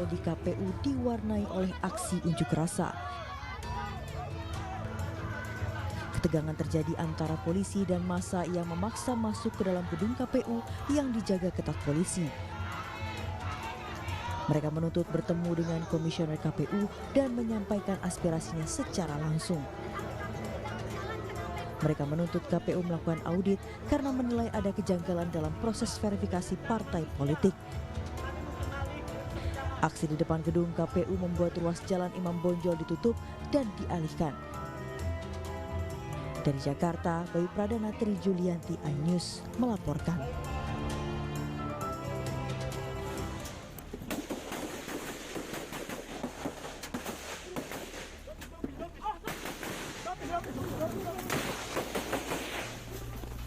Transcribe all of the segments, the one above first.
di KPU diwarnai oleh aksi unjuk rasa. Ketegangan terjadi antara polisi dan massa yang memaksa masuk ke dalam gedung KPU yang dijaga ketat polisi. Mereka menuntut bertemu dengan komisioner KPU dan menyampaikan aspirasinya secara langsung. Mereka menuntut KPU melakukan audit karena menilai ada kejanggalan dalam proses verifikasi partai politik. Aksi di depan gedung KPU membuat ruas jalan Imam Bonjol ditutup dan dialihkan. Dari Jakarta, Bayu Pradana, Tri Julianti, iNews melaporkan.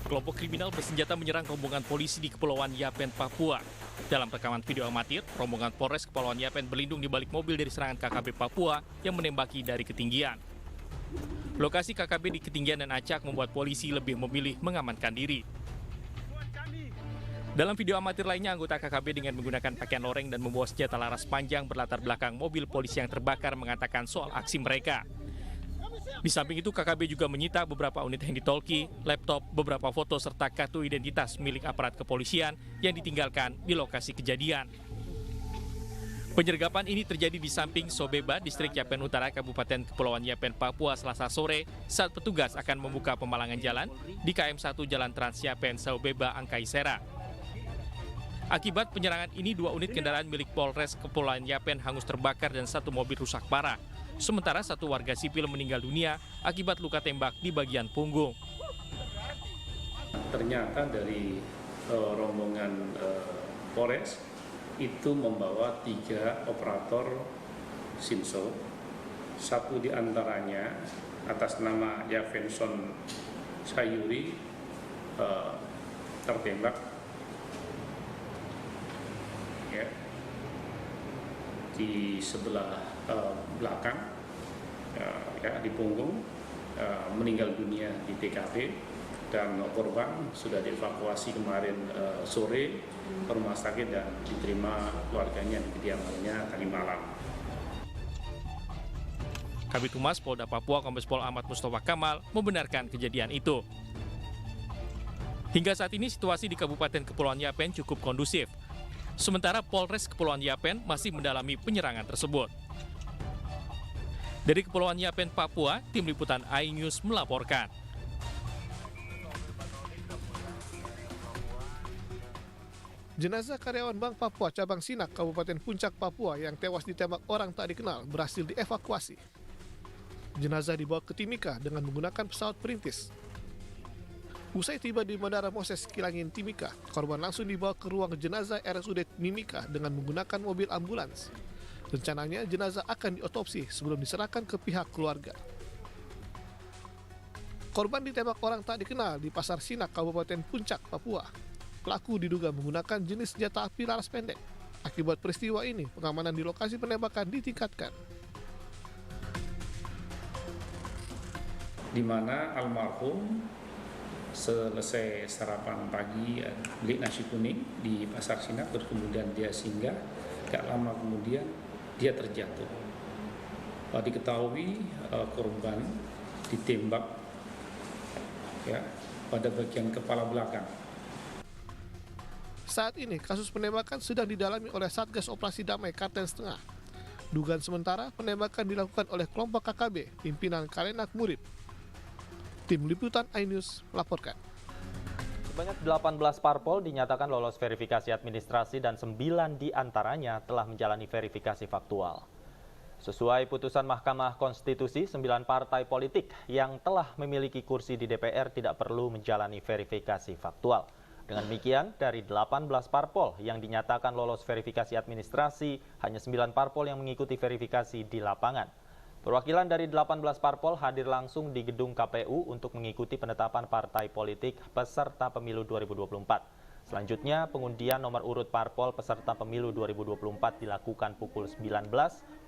Kelompok kriminal bersenjata menyerang rombongan polisi di Kepulauan Yapen, Papua. Dalam rekaman video amatir, rombongan Polres Kepulauan Yapen berlindung di balik mobil dari serangan KKB Papua yang menembaki dari ketinggian. Lokasi KKB di ketinggian dan acak membuat polisi lebih memilih mengamankan diri. Dalam video amatir lainnya, anggota KKB dengan menggunakan pakaian oranye dan membawa senjata laras panjang berlatar belakang mobil polisi yang terbakar mengatakan soal aksi mereka. Di samping itu, KKB juga menyita beberapa unit handy-talkie, laptop, beberapa foto serta kartu identitas milik aparat kepolisian yang ditinggalkan di lokasi kejadian. Penyergapan ini terjadi di samping Sobeba, Distrik Yapen Utara, Kabupaten Kepulauan Yapen, Papua, Selasa sore saat petugas akan membuka pemalangan jalan di KM1 Jalan Trans Yapen, Sobeba, Angkaisera. Akibat penyerangan ini, 2 unit kendaraan milik Polres Kepulauan Yapen hangus terbakar dan 1 mobil rusak parah. Sementara 1 warga sipil meninggal dunia akibat luka tembak di bagian punggung. Ternyata dari rombongan Polres itu membawa 3 operator Sinso. 1 diantaranya atas nama Yavenson Sayuri tertembak ya, di sebelah belakang ya, di punggung, meninggal dunia di TKP. Dan korban sudah dievakuasi kemarin sore ke rumah sakit dan diterima keluarganya di kediamannya tadi malam. Kabid Humas Polda Papua Kombes Pol Ahmad Mustafa Kamal membenarkan kejadian itu. Hingga saat ini situasi di Kabupaten Kepulauan Yapen cukup kondusif. Sementara Polres Kepulauan Yapen masih mendalami penyerangan tersebut. Dari Kepulauan Yapen, Papua, Tim Liputan iNews melaporkan. Jenazah karyawan Bank Papua Cabang Sinak, Kabupaten Puncak, Papua yang tewas ditembak orang tak dikenal berhasil dievakuasi. Jenazah dibawa ke Timika dengan menggunakan pesawat perintis. Usai tiba di Bandara Moses Kilangin, Timika, korban langsung dibawa ke ruang jenazah RSUD Mimika dengan menggunakan mobil ambulans. Rencananya jenazah akan diotopsi sebelum diserahkan ke pihak keluarga. Korban ditembak orang tak dikenal di Pasar Sinak, Kabupaten Puncak, Papua. Pelaku diduga menggunakan jenis senjata api laras pendek. Akibat peristiwa ini, pengamanan di lokasi penembakan ditingkatkan. Di mana almarhum selesai sarapan pagi beli nasi kuning di Pasar Sinak, terus kemudian dia singgah, gak lama kemudian dia terjatuh. Diketahui korban ditembak ya, pada bagian kepala belakang. Saat ini, kasus penembakan sedang didalami oleh Satgas Operasi Damai Karten Setengah. Dugaan sementara, penembakan dilakukan oleh kelompok KKB, pimpinan Kalenak Murid. Tim Liputan iNews melaporkan. Sebanyak 18 parpol dinyatakan lolos verifikasi administrasi dan 9 diantaranya telah menjalani verifikasi faktual. Sesuai putusan Mahkamah Konstitusi, 9 partai politik yang telah memiliki kursi di DPR tidak perlu menjalani verifikasi faktual. Dengan demikian, dari 18 parpol yang dinyatakan lolos verifikasi administrasi, hanya 9 parpol yang mengikuti verifikasi di lapangan. Perwakilan dari 18 parpol hadir langsung di gedung KPU untuk mengikuti penetapan partai politik peserta pemilu 2024. Selanjutnya, pengundian nomor urut parpol peserta pemilu 2024 dilakukan pukul 19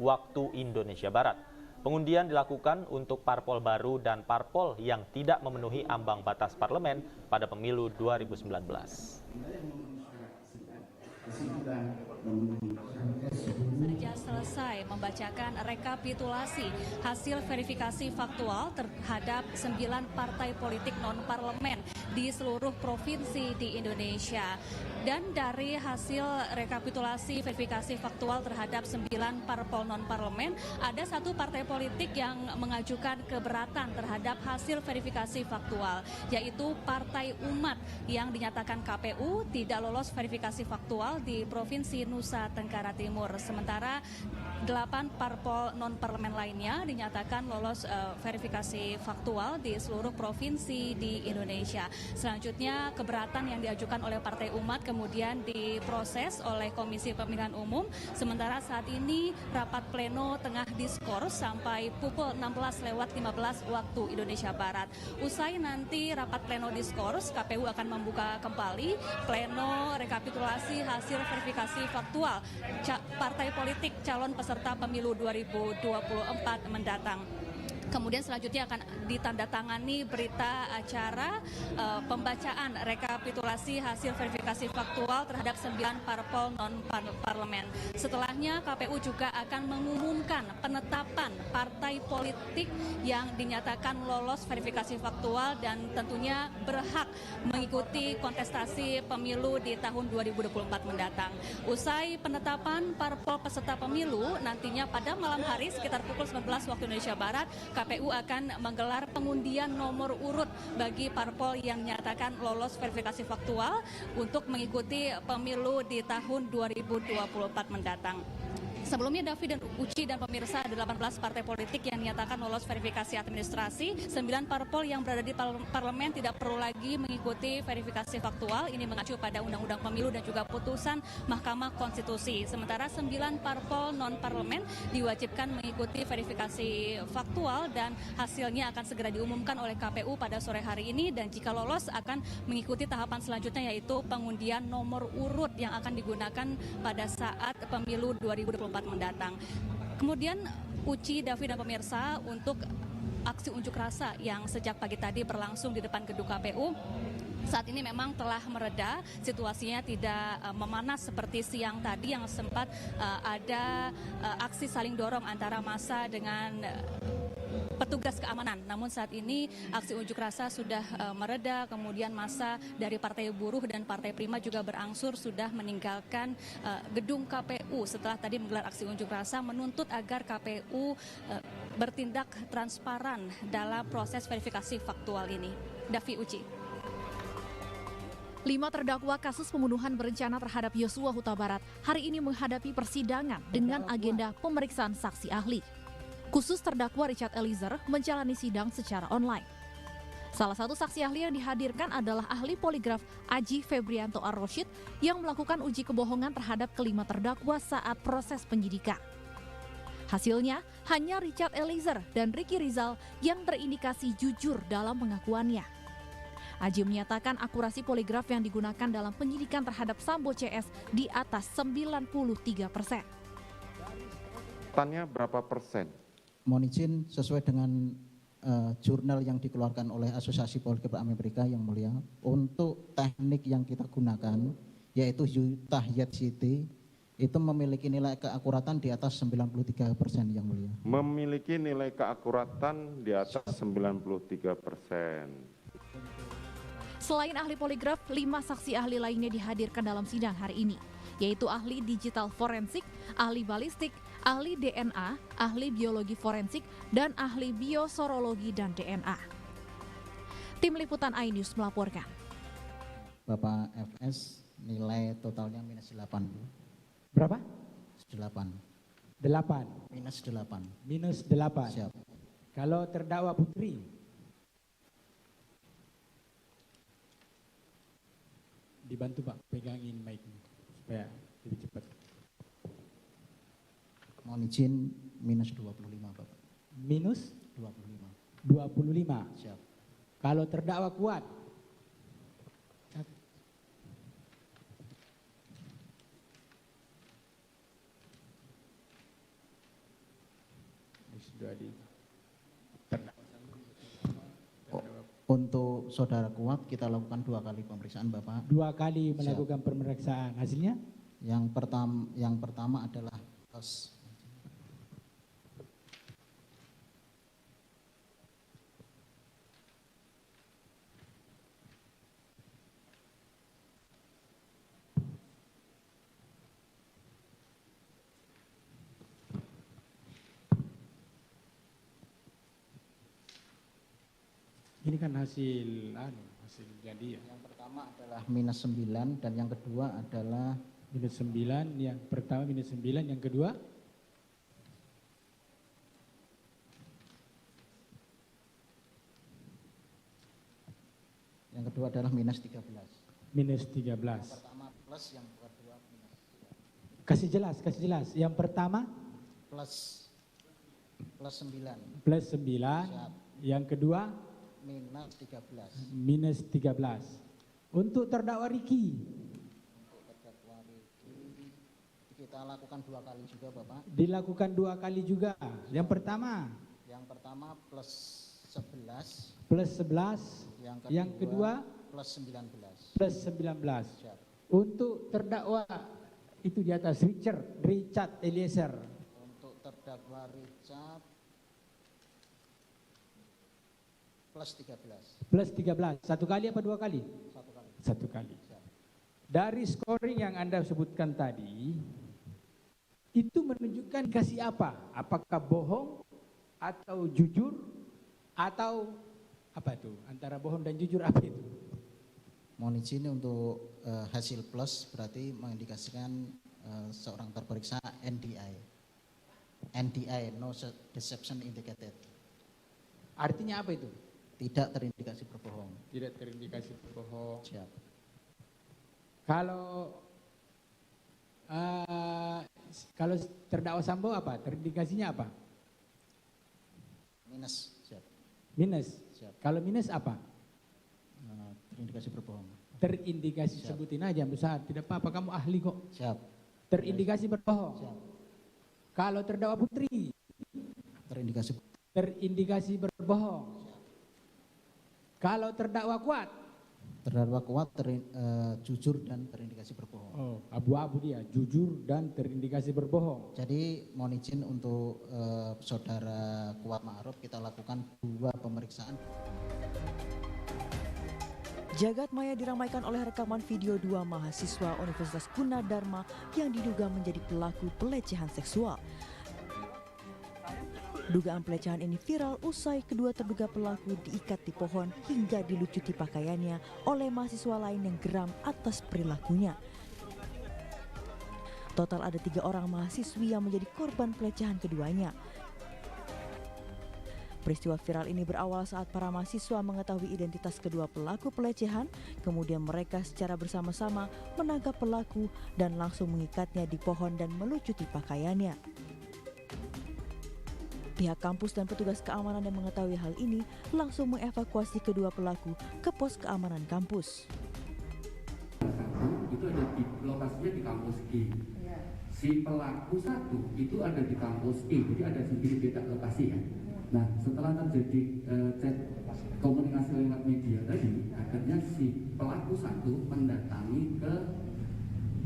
waktu Indonesia Barat. Pengundian dilakukan untuk parpol baru dan parpol yang tidak memenuhi ambang batas parlemen pada pemilu 2019. Saja selesai membacakan rekapitulasi hasil verifikasi faktual terhadap 9 partai politik non-parlemen di seluruh provinsi di Indonesia. Dan dari hasil rekapitulasi verifikasi faktual terhadap 9 parpol non-parlemen, ada satu partai politik yang mengajukan keberatan terhadap hasil verifikasi faktual, yaitu Partai Umat yang dinyatakan KPU tidak lolos verifikasi faktual di Provinsi Nusa Tenggara Timur. Sementara 8 parpol non-parlemen lainnya dinyatakan lolos verifikasi faktual di seluruh provinsi di Indonesia. Selanjutnya keberatan yang diajukan oleh Partai Umat kemudian diproses oleh Komisi Pemilihan Umum. Sementara saat ini rapat pleno tengah diskors sampai pukul 16:15 waktu Indonesia Barat. Usai nanti rapat pleno diskors, KPU akan membuka kembali pleno rekapitulasi hasil verifikasi faktual partai politik calon peserta pemilu 2024 mendatang. Kemudian selanjutnya akan ditandatangani berita acara pembacaan rekapitulasi hasil verifikasi faktual terhadap 9 parpol non-parlemen. Setelahnya KPU juga akan mengumumkan penetapan partai politik yang dinyatakan lolos verifikasi faktual dan tentunya berhak mengikuti kontestasi pemilu di tahun 2024 mendatang. Usai penetapan parpol peserta pemilu, nantinya pada malam hari sekitar pukul 19 waktu Indonesia Barat, KPU akan menggelar pengundian nomor urut bagi parpol yang dinyatakan lolos verifikasi faktual untuk mengikuti pemilu di tahun 2024 mendatang. Sebelumnya Davi dan Uci dan pemirsa, ada 18 partai politik yang dinyatakan lolos verifikasi administrasi. 9 parpol yang berada di parlemen tidak perlu lagi mengikuti verifikasi faktual. Ini mengacu pada Undang-Undang Pemilu dan juga putusan Mahkamah Konstitusi. Sementara 9 parpol non-parlemen diwajibkan mengikuti verifikasi faktual dan hasilnya akan segera diumumkan oleh KPU pada sore hari ini, dan jika lolos akan mengikuti tahapan selanjutnya, yaitu pengundian nomor urut yang akan digunakan pada saat pemilu 2024 mendatang. Kemudian Uci, Davi dan pemirsa, untuk aksi unjuk rasa yang sejak pagi tadi berlangsung di depan gedung KPU saat ini memang telah mereda, situasinya tidak memanas seperti siang tadi yang sempat ada aksi saling dorong antara massa dengan petugas keamanan. Namun saat ini aksi unjuk rasa sudah mereda, kemudian massa dari Partai Buruh dan Partai Prima juga berangsur sudah meninggalkan gedung KPU setelah tadi menggelar aksi unjuk rasa menuntut agar KPU bertindak transparan dalam proses verifikasi faktual ini. Davi, Uci. 5 terdakwa kasus pembunuhan berencana terhadap Yosua Huta Barat hari ini menghadapi persidangan dengan agenda pemeriksaan saksi ahli. Khusus terdakwa Richard Eliezer menjalani sidang secara online. Salah satu saksi ahli yang dihadirkan adalah ahli poligraf Aji Febrianto Ar-Rosyid yang melakukan uji kebohongan terhadap kelima terdakwa saat proses penyidikan. Hasilnya, hanya Richard Eliezer dan Ricky Rizal yang terindikasi jujur dalam pengakuannya. Aji menyatakan akurasi poligraf yang digunakan dalam penyidikan terhadap Sambo CS di atas 93%. Tanya berapa persen? Mohon izin sesuai dengan jurnal yang dikeluarkan oleh Asosiasi Poligraf Amerika yang mulia, untuk teknik yang kita gunakan yaitu Utah City itu memiliki nilai keakuratan di atas 93% yang mulia. Memiliki nilai keakuratan di atas 93%. Selain ahli poligraf, 5 saksi ahli lainnya dihadirkan dalam sidang hari ini, yaitu ahli digital forensik, ahli balistik, ahli DNA, ahli biologi forensik, dan ahli biosorologi dan DNA. Tim Liputan iNews melaporkan. Bapak FS nilai totalnya -8. Berapa? 8. 8. -8. -8. Siap. Kalau terdakwa Putri? Dibantu Pak, pegangin mic-nya supaya lebih cepat. Mohon izin -25 Bapak. Minus? 25. 25. Siap. Kalau terdakwa kuat? Untuk saudara kuat kita lakukan 2 kali pemeriksaan Bapak. 2 kali melakukan pemeriksaan. Hasilnya? Yang pertama adalah plus. Ini kan hasil jadi ya. Yang pertama adalah minus 9 dan yang kedua adalah Minus 9, yang pertama minus 9, yang kedua adalah minus 13. minus 13. Yang pertama plus, yang kedua minus. Kasih jelas. Yang pertama Plus 9. plus 9, Siap. yang kedua Minus 13. minus 13. Untuk terdakwa Riki Untuk terdakwa Riki kita lakukan 2 kali juga Bapak. dilakukan 2 kali juga. Yang pertama plus 11. plus 11, yang kedua plus 19. plus 19. Siap. Untuk terdakwa itu di atas Richard Eliezer Untuk terdakwa Richard plus 13. plus 13. 1 kali apa 2 kali? 1 kali. 1 kali. Siap. Dari scoring yang Anda sebutkan tadi, itu menunjukkan kasih apa? Apakah bohong atau jujur atau apa itu? Antara bohong dan jujur apa itu? Mohon izin untuk hasil plus berarti mengindikasikan seorang terperiksa NDI. NDI, no deception indicated. Artinya apa itu? Tidak terindikasi berbohong. Tidak terindikasi berbohong. Siap. Kalau terdakwa Sambo apa? Terindikasinya apa? Minus. Siap. Minus. Siap. Kalau minus apa? Terindikasi berbohong. Terindikasi. Siap. Sebutin aja besar. Tidak apa-apa, kamu ahli kok. Siap. Terindikasi berbohong. Siap. Kalau terdakwa Putri, terindikasi berbohong. Kalau terdakwa Kuat, jujur dan terindikasi berbohong. oh, abu-abu dia, jujur dan terindikasi berbohong. Jadi mohon izin untuk saudara Kuat Ma'ruf kita lakukan 2 pemeriksaan. Jagat maya diramaikan oleh rekaman video 2 mahasiswa Universitas Gunadarma yang diduga menjadi pelaku pelecehan seksual. Dugaan pelecehan ini viral usai kedua terduga pelaku diikat di pohon hingga dilucuti pakaiannya oleh mahasiswa lain yang geram atas perilakunya. Total ada 3 orang mahasiswi yang menjadi korban pelecehan keduanya. Peristiwa viral ini berawal saat para mahasiswa mengetahui identitas kedua pelaku pelecehan, kemudian mereka secara bersama-sama menangkap pelaku dan langsung mengikatnya di pohon dan melucuti pakaiannya. Pihak kampus dan petugas keamanan yang mengetahui hal ini langsung mengevakuasi kedua pelaku ke pos keamanan kampus. Itu ada di lokasinya di kampus G. Si pelaku 1 itu ada di kampus E, jadi ada sendiri beda lokasi ya. Nah, setelah terjadi chat komunikasi lewat media tadi, akhirnya si pelaku 1 mendatangi ke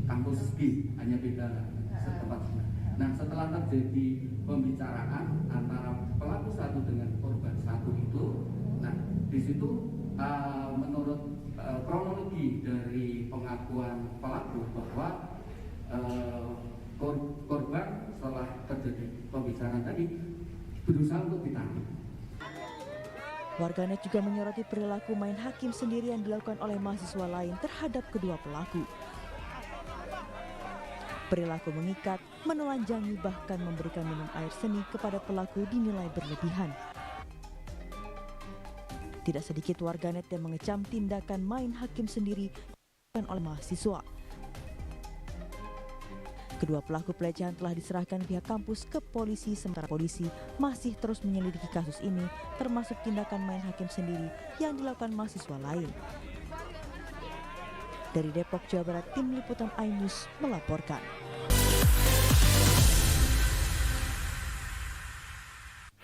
kampus G, hanya beda setempat. Nah, setelah terjadi pembicaraan antara pelaku 1 dengan korban 1 itu, nah di situ menurut kronologi dari pengakuan pelaku bahwa korban setelah terjadi pembicaraan tadi berusaha untuk ditangkap. Warganet juga menyoroti perilaku main hakim sendiri yang dilakukan oleh mahasiswa lain terhadap kedua pelaku. Perilaku mengikat, menelanjangi, bahkan memberikan minum air seni kepada pelaku dinilai berlebihan. Tidak sedikit warganet yang mengecam tindakan main hakim sendiri oleh mahasiswa. Kedua pelaku pelecehan telah diserahkan pihak kampus ke polisi, sementara polisi masih terus menyelidiki kasus ini, termasuk tindakan main hakim sendiri yang dilakukan mahasiswa lain. Dari Depok, Jawa Barat, Tim Liputan iNews melaporkan.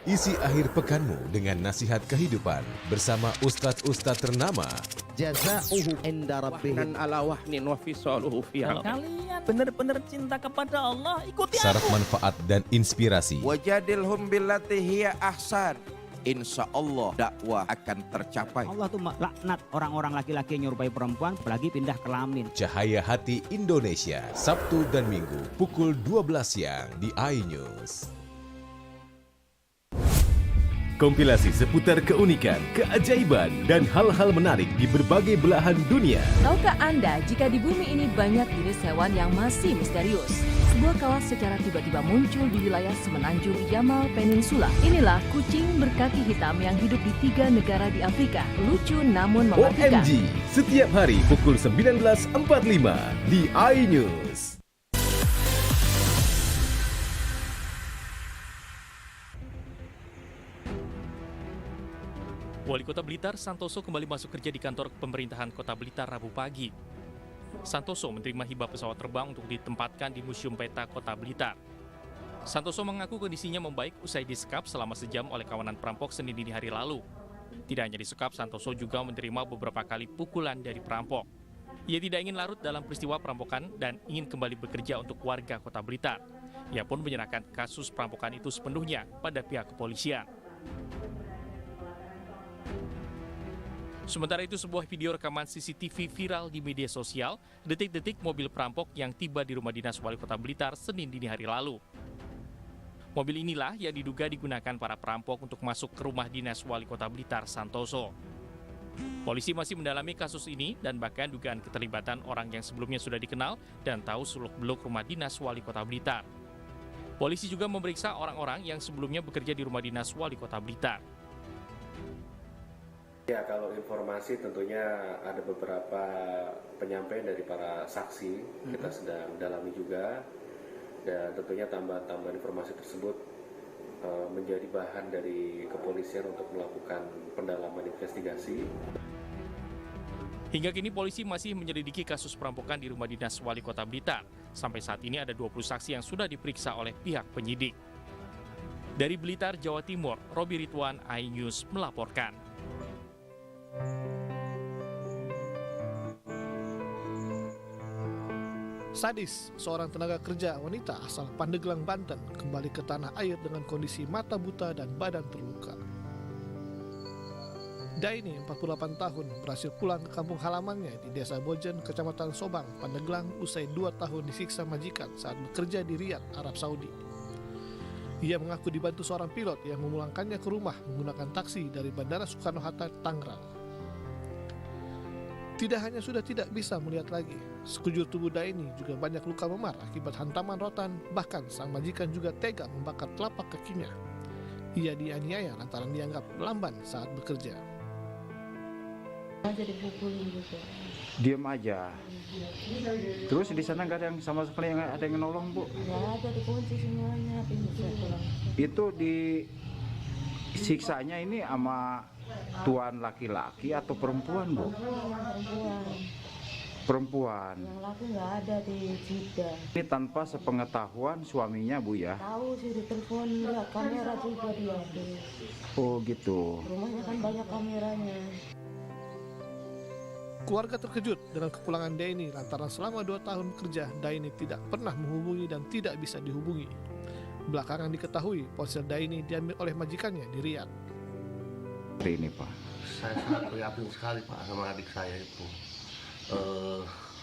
Isi akhir pekanmu dengan nasihat kehidupan bersama ustadz-ustadz ternama. Jazauhu inda rabbihim ala wahnin wa fisaluhu fi Kalian kalian benar-benar cinta kepada Allah, ikuti Syarat aku. manfaat dan inspirasi. Wajadilhum billati hiya ahsan. Insya Allah dakwah akan tercapai. Allah tuh laknat orang-orang laki-laki yang nyerupai perempuan, apalagi pindah kelamin. Cahaya Hati Indonesia, Sabtu dan Minggu pukul 12 siang di iNews. Kompilasi seputar keunikan, keajaiban, dan hal-hal menarik di berbagai belahan dunia. Tahukah Anda jika di bumi ini banyak jenis hewan yang masih misterius? Sebuah kawas secara tiba-tiba muncul di wilayah semenanjung Yamal Peninsula. Inilah kucing berkaki hitam yang hidup di 3 negara di Afrika. Lucu namun mematikan. OMG, setiap hari pukul 19.45 di iNews. Wali Kota Blitar, Santoso kembali masuk kerja di kantor pemerintahan Kota Blitar Rabu pagi. Santoso menerima hibah pesawat terbang untuk ditempatkan di Museum Peta Kota Blitar. Santoso mengaku kondisinya membaik usai disekap selama sejam oleh kawanan perampok Senin dini hari lalu. Tidak hanya disekap, Santoso juga menerima beberapa kali pukulan dari perampok. Ia tidak ingin larut dalam peristiwa perampokan dan ingin kembali bekerja untuk warga Kota Blitar. Ia pun menyerahkan kasus perampokan itu sepenuhnya pada pihak kepolisian. Sementara itu, sebuah video rekaman CCTV viral di media sosial detik-detik mobil perampok yang tiba di rumah dinas Wali Kota Blitar Senin dini hari lalu. Mobil inilah yang diduga digunakan para perampok untuk masuk ke rumah dinas Wali Kota Blitar Santoso. Polisi masih mendalami kasus ini dan bahkan dugaan keterlibatan orang yang sebelumnya sudah dikenal dan tahu seluk-beluk rumah dinas Wali Kota Blitar. Polisi juga memeriksa orang-orang yang sebelumnya bekerja di rumah dinas Wali Kota Blitar. Ya, kalau informasi tentunya ada beberapa penyampaian dari para saksi, kita sedang dalami juga, dan tentunya tambahan-tambahan informasi tersebut menjadi bahan dari kepolisian untuk melakukan pendalaman investigasi. Hingga kini polisi masih menyelidiki kasus perampokan di rumah dinas Wali Kota Blitar. Sampai saat ini ada 20 saksi yang sudah diperiksa oleh pihak penyidik. Dari Blitar, Jawa Timur, Robi Ridwan, iNews melaporkan. Sadis, seorang tenaga kerja wanita asal Pandeglang, Banten kembali ke tanah air dengan kondisi mata buta dan badan terluka. Daini, 48 tahun, berhasil pulang ke kampung halamannya di Desa Bojen, Kecamatan Sobang, Pandeglang usai 2 tahun disiksa majikan saat bekerja di Riyadh, Arab Saudi. Ia mengaku dibantu seorang pilot yang memulangkannya ke rumah menggunakan taksi dari Bandara Soekarno-Hatta, Tangerang. Tidak hanya sudah tidak bisa melihat lagi, sekujur tubuh Daini juga banyak luka memar akibat hantaman rotan, bahkan sang majikan juga tega membakar telapak kakinya. Ia dianiaya lantaran dianggap lamban saat bekerja. Jadi pukulin juga. Diam aja. Terus di sana nggak ada yang sama sekali yang ada yang nolong, Bu? Nggak ada, dikunci semuanya pintu. Itu di siksanya ini sama tuan laki-laki atau perempuan, Bu? Perempuan. Perempuan. Yang laki nggak ada di Jeddah. Ini tanpa sepengetahuan suaminya, Bu, ya? Tahu sih, ditelepon, lihat kamera juga dia. Oh gitu. Rumahnya kan banyak kameranya. Keluarga terkejut dengan kepulangan Daini lantaran selama 2 tahun bekerja, Daini tidak pernah menghubungi dan tidak bisa dihubungi. Belakangan diketahui ponsel Daini diambil oleh majikannya di Riyadh. Ini, Pak. Saya sangat prihatin sekali, Pak, sama adik saya itu.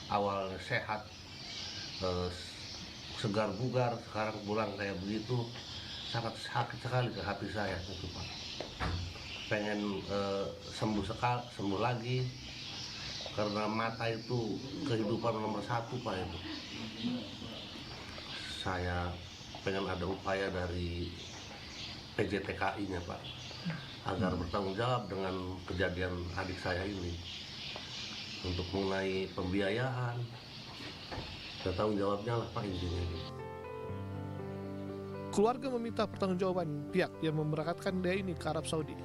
Awal sehat, segar bugar, sekarang pulang kayak begitu, sangat sakit sekali ke hati saya itu, Pak. Pengen sembuh lagi. Karena mata itu kehidupan nomor 1, Pak, itu. Saya pengen ada upaya dari PJTKI-nya, Pak, agar bertanggung jawab dengan kejadian adik saya ini untuk mengenai pembiayaan dan tanggung jawabnya lah, Pak, intinya. Keluarga meminta pertanggungjawaban pihak yang memberangkatkan Daini ke Arab Saudi.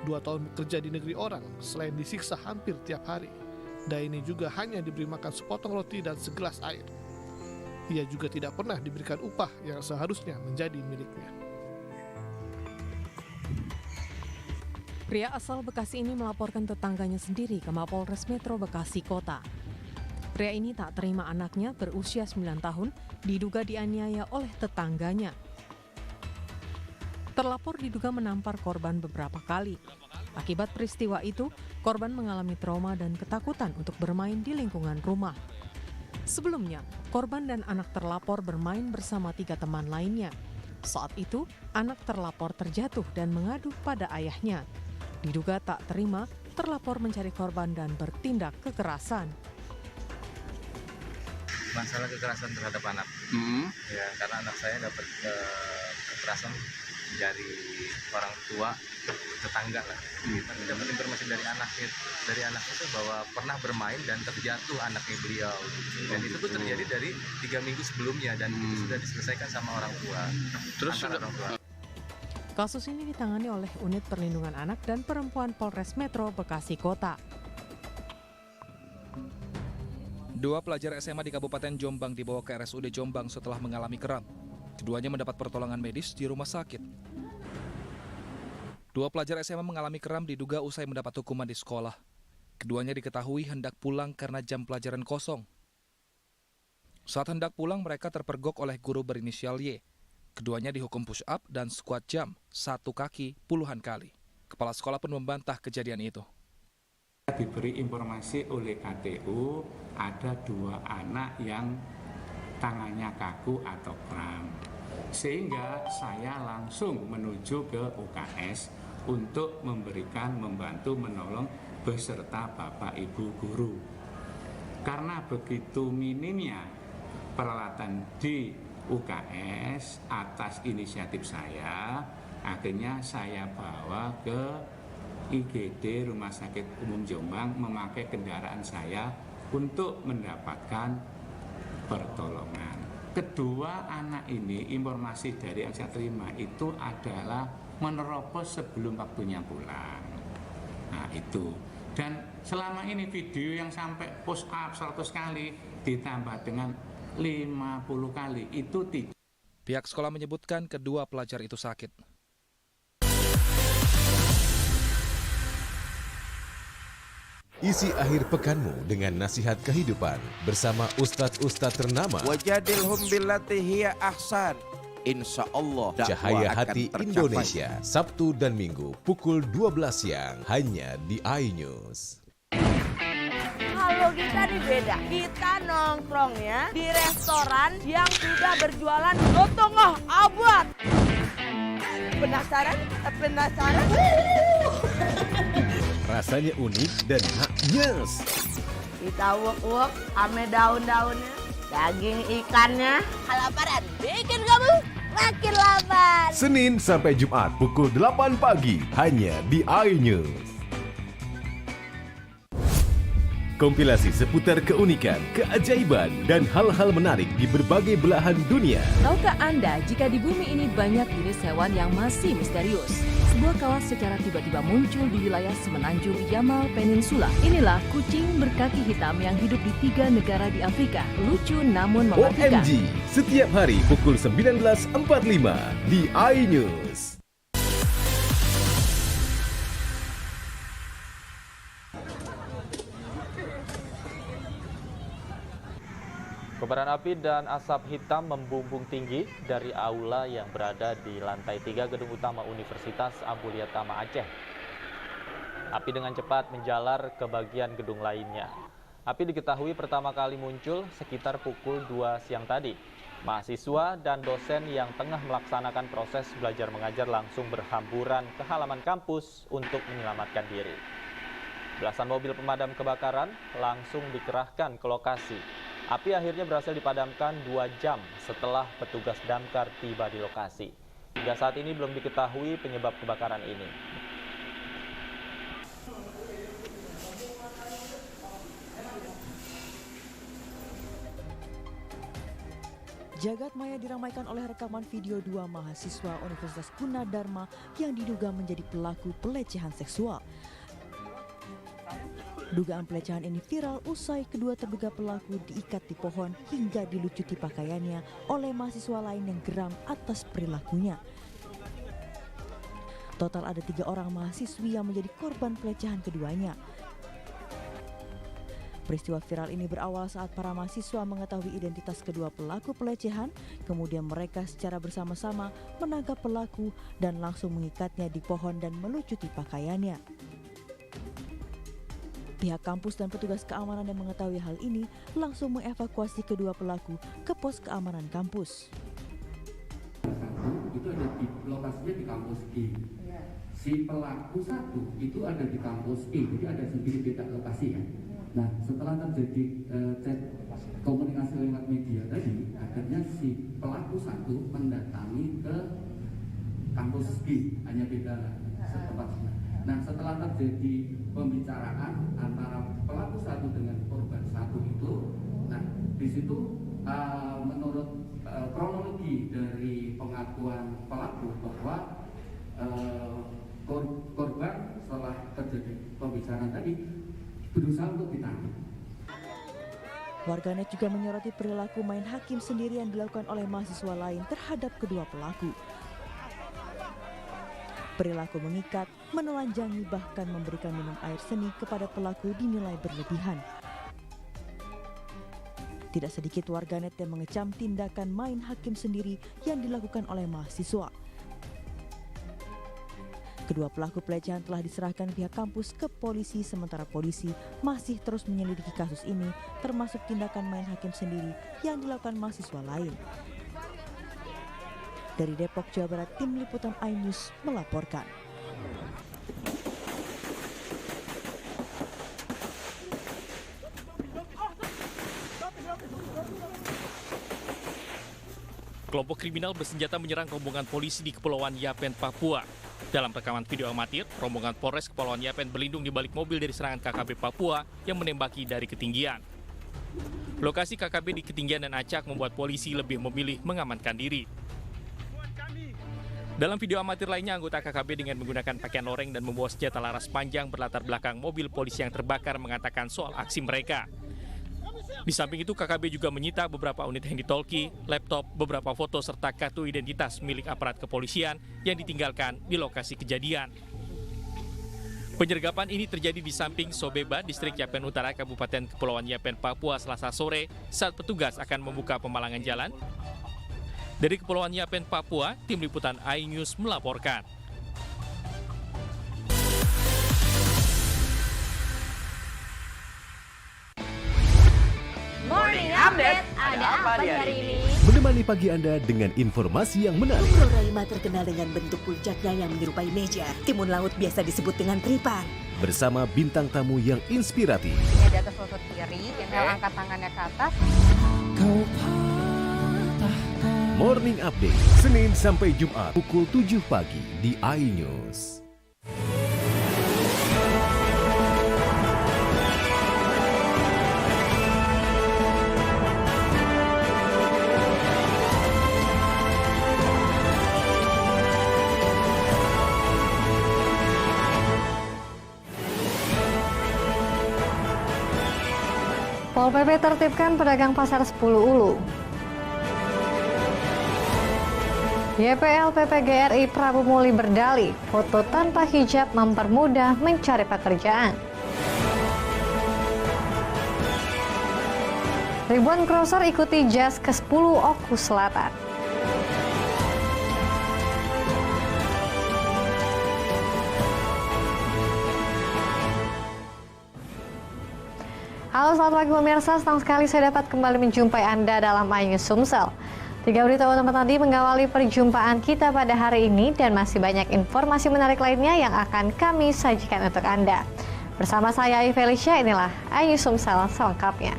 2 tahun bekerja di negeri orang, selain disiksa hampir tiap hari, Daini juga hanya diberi makan sepotong roti dan segelas air. Ia juga tidak pernah diberikan upah yang seharusnya menjadi miliknya. Pria asal Bekasi ini melaporkan tetangganya sendiri ke Mapolres Metro Bekasi Kota. Pria ini tak terima anaknya berusia 9 tahun diduga dianiaya oleh tetangganya. Terlapor diduga menampar korban beberapa kali. Akibat peristiwa itu, korban mengalami trauma dan ketakutan untuk bermain di lingkungan rumah. Sebelumnya, korban dan anak terlapor bermain bersama 3 teman lainnya. Saat itu, anak terlapor terjatuh dan mengadu pada ayahnya. Diduga tak terima, terlapor mencari korban dan bertindak kekerasan. Masalah kekerasan terhadap anak, ya karena anak saya dapat kekerasan dari orang tua, tetangga lah. Tapi dapat informasi dari anak itu bahwa pernah bermain dan terjatuh anaknya beliau. Dan itu tuh terjadi dari 3 minggu sebelumnya dan itu sudah diselesaikan sama orang tua. Orang tua. Kasus ini ditangani oleh Unit Perlindungan Anak dan Perempuan Polres Metro Bekasi Kota. 2 pelajar SMA di Kabupaten Jombang dibawa ke RSUD Jombang setelah mengalami kram. Keduanya mendapat pertolongan medis di rumah sakit. 2 pelajar SMA mengalami kram diduga usai mendapat hukuman di sekolah. Keduanya diketahui hendak pulang karena jam pelajaran kosong. Saat hendak pulang, mereka terpergok oleh guru berinisial Y. Keduanya dihukum push up dan squat jump 1 kaki puluhan kali. Kepala sekolah pun membantah kejadian itu. Diberi informasi oleh KTU ada 2 anak yang tangannya kaku atau kram. Sehingga saya langsung menuju ke UKS untuk membantu menolong beserta Bapak Ibu guru. Karena begitu minimnya peralatan di UKS atas inisiatif saya, akhirnya saya bawa ke IGD Rumah Sakit Umum Jombang memakai kendaraan saya untuk mendapatkan pertolongan. Kedua anak ini, informasi dari yang saya terima itu adalah menerobos sebelum waktunya pulang. Nah itu. Dan selama ini video yang sampai push up 100 kali ditambah dengan 50 kali itu tidak. Pihak sekolah menyebutkan kedua pelajar itu sakit. Isi akhir pekanmu dengan nasihat kehidupan bersama ustadz-ustadz ternama. Wajadilhum billati hiya ahsan. Insyaallah Cahaya Hati Indonesia, Sabtu dan Minggu pukul 12 siang hanya di iNews. Kalau kita nih beda, kita nongkrongnya di restoran yang sudah berjualan setengah abad. Penasaran? Rasanya unik dan nyes. Kita uek-uek ame daun-daunnya, daging ikannya. Kelaparan bikin kamu makin lapar. Senin sampai Jumat pukul 8 pagi hanya di iNews. Kompilasi seputar keunikan, keajaiban, dan hal-hal menarik di berbagai belahan dunia. Tahukah Anda jika di bumi ini banyak jenis hewan yang masih misterius? Sebuah kawas secara tiba-tiba muncul di wilayah semenanjung Yamal Peninsula. Inilah kucing berkaki hitam yang hidup di 3 negara di Afrika. Lucu namun mematikan. OMG, setiap hari pukul 19.45 di iNews. Kobaran api dan asap hitam membumbung tinggi dari aula yang berada di lantai 3 gedung utama Universitas Ampulia Tama Aceh. Api dengan cepat menjalar ke bagian gedung lainnya. Api diketahui pertama kali muncul sekitar pukul 2 siang tadi. Mahasiswa dan dosen yang tengah melaksanakan proses belajar mengajar langsung berhamburan ke halaman kampus untuk menyelamatkan diri. Belasan mobil pemadam kebakaran langsung dikerahkan ke lokasi. Api akhirnya berhasil dipadamkan 2 jam setelah petugas damkar tiba di lokasi. Hingga saat ini belum diketahui penyebab kebakaran ini. Jagat maya diramaikan oleh rekaman video 2 mahasiswa Universitas Gunadarma yang diduga menjadi pelaku pelecehan seksual. Dugaan pelecehan ini viral usai kedua terduga pelaku diikat di pohon hingga dilucuti pakaiannya oleh mahasiswa lain yang geram atas perilakunya. Total ada 3 orang mahasiswi yang menjadi korban pelecehan keduanya. Peristiwa viral ini berawal saat para mahasiswa mengetahui identitas kedua pelaku pelecehan, kemudian mereka secara bersama-sama menangkap pelaku dan langsung mengikatnya di pohon dan melucuti pakaiannya. Pihak kampus dan petugas keamanan yang mengetahui hal ini langsung mengevakuasi kedua pelaku ke pos keamanan kampus. Itu ada di lokasinya di kampus G. Si pelaku satu itu ada di kampus E, jadi ada sendiri beda lokasi ya. Nah, setelah terjadi chat komunikasi lewat media tadi, akhirnya si pelaku satu mendatangi ke kampus G, hanya beda setempat. Nah, setelah terjadi pembicaraan antara pelaku satu dengan korban satu itu, nah di situ menurut kronologi dari pengakuan pelaku bahwa korban setelah terjadi pembicaraan tadi berusaha untuk ditangkap. Warganet juga menyoroti perilaku main hakim sendiri yang dilakukan oleh mahasiswa lain terhadap kedua pelaku. Perilaku mengikat, menelanjangi, bahkan memberikan minum air seni kepada pelaku dinilai berlebihan. Tidak sedikit warganet yang mengecam tindakan main hakim sendiri yang dilakukan oleh mahasiswa. Kedua pelaku pelecehan telah diserahkan pihak kampus ke polisi, sementara polisi masih terus menyelidiki kasus ini, termasuk tindakan main hakim sendiri yang dilakukan mahasiswa lain. Dari Depok, Jawa Barat, Tim Liputan iNews melaporkan. Kelompok kriminal bersenjata menyerang rombongan polisi di Kepulauan Yapen, Papua. Dalam rekaman video amatir, rombongan Polres Kepulauan Yapen berlindung di balik mobil dari serangan KKB Papua yang menembaki dari ketinggian. Lokasi KKB di ketinggian dan acak membuat polisi lebih memilih mengamankan diri. Dalam video amatir lainnya, anggota KKB dengan menggunakan pakaian loreng dan membawa senjata laras panjang berlatar belakang mobil polisi yang terbakar mengatakan soal aksi mereka. Di samping itu, KKB juga menyita beberapa unit handy-talkie, laptop, beberapa foto serta kartu identitas milik aparat kepolisian yang ditinggalkan di lokasi kejadian. Penyergapan ini terjadi di samping Sobeba, Distrik Yapen Utara, Kabupaten Kepulauan Yapen, Papua, Selasa sore saat petugas akan membuka pemalangan jalan. Dari Kepulauan Yapen, Papua, Tim Liputan iNews melaporkan. Morning Update, ada apa di hari ini? Menemani pagi Anda dengan informasi yang menarik. Pulau Raima terkenal dengan bentuk puncaknya yang menyerupai meja. Timun laut biasa disebut dengan tripang. Bersama bintang tamu yang inspiratif. Ini di atas lutut kiri, tinggal angkat tangannya ke atas. Morning Update, Senin sampai Jumat, pukul 7 pagi di iNews. Pol PP tertibkan pedagang pasar 10 Ulu. YPL PPGRI Prabu Muli berdalih, foto tanpa hijab mempermudah mencari pekerjaan. Ribuan crosser ikuti JAS ke-10 Oku Selatan. Halo, selamat pagi pemirsa. Senang sekali saya dapat kembali menjumpai Anda dalam iNews Sumsel. 3 berita utama tadi mengawali perjumpaan kita pada hari ini dan masih banyak informasi menarik lainnya yang akan kami sajikan untuk Anda. Bersama saya Felicia, inilah iNews Sumsel selengkapnya.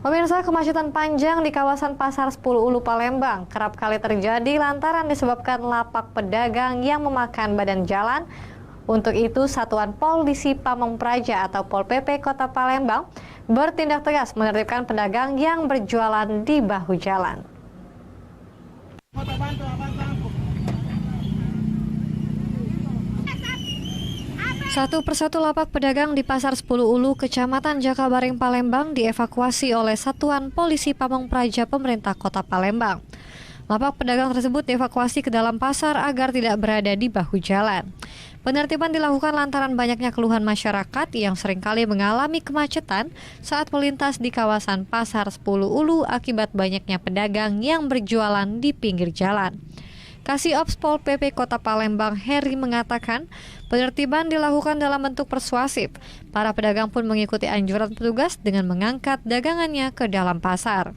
Pemirsa, kemacetan panjang di kawasan Pasar 10 Ulu Palembang kerap kali terjadi lantaran disebabkan lapak pedagang yang memakan badan jalan. Untuk itu, Satuan Polisi Pamong Praja atau Pol PP Kota Palembang bertindak tegas menertibkan pedagang yang berjualan di bahu jalan. Satu persatu lapak pedagang di Pasar 10 Ulu, Kecamatan Jakabaring, Palembang dievakuasi oleh Satuan Polisi Pamong Praja Pemerintah Kota Palembang. Lapak pedagang tersebut dievakuasi ke dalam pasar agar tidak berada di bahu jalan. Penertiban dilakukan lantaran banyaknya keluhan masyarakat yang seringkali mengalami kemacetan saat melintas di kawasan Pasar 10 Ulu akibat banyaknya pedagang yang berjualan di pinggir jalan. Kasih-Ops Pol PP Kota Palembang Heri mengatakan penertiban dilakukan dalam bentuk persuasif. Para pedagang pun mengikuti anjuran petugas dengan mengangkat dagangannya ke dalam pasar.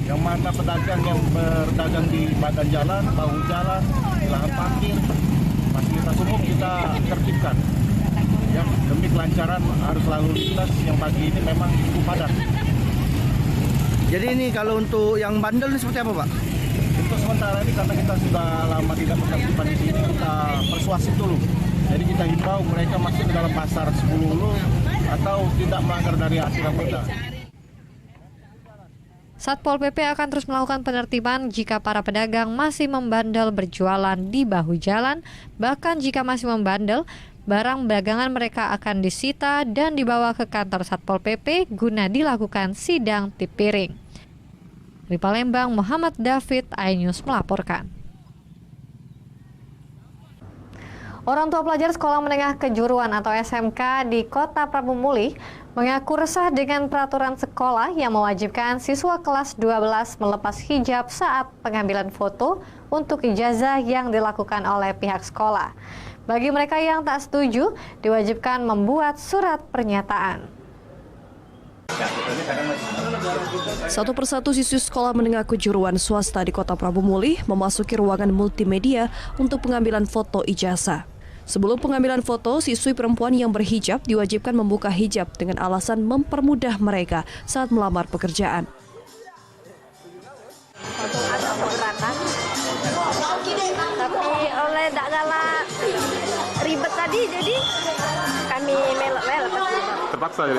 Yang mana pedagang yang berdagang di badan jalan, bahu jalan, di lahan parkir, fasilitas umum kita tertibkan. Ya, demi kelancaran arus lalu lintas yang pagi ini memang cukup padat. Jadi ini kalau untuk yang bandel ini seperti apa, Pak? Untuk sementara ini karena kita sudah lama tidak menertibkan di sini, kita persuasif dulu. Jadi kita himbau mereka masuk ke dalam pasar 10 Ulu atau tidak melanggar dari aturan kita. Satpol PP akan terus melakukan penertiban jika para pedagang masih membandel berjualan di bahu jalan. Bahkan jika masih membandel, barang dagangan mereka akan disita dan dibawa ke kantor Satpol PP guna dilakukan sidang tipiring. Di Palembang, Muhammad David, iNews melaporkan. Orang tua pelajar Sekolah Menengah Kejuruan atau SMK di Kota Prabu Muli mengaku resah dengan peraturan sekolah yang mewajibkan siswa kelas 12 melepas hijab saat pengambilan foto untuk ijazah yang dilakukan oleh pihak sekolah. Bagi mereka yang tak setuju, diwajibkan membuat surat pernyataan. Satu persatu siswi Sekolah Menengah Kejuruan swasta di Kota Prabu Muli memasuki ruangan multimedia untuk pengambilan foto ijazah. Sebelum pengambilan foto, siswi perempuan yang berhijab diwajibkan membuka hijab dengan alasan mempermudah mereka saat melamar pekerjaan. Ada keberatan, tapi oleh tak galak ribet tadi, jadi kami melek-melek. Terpaksa ya?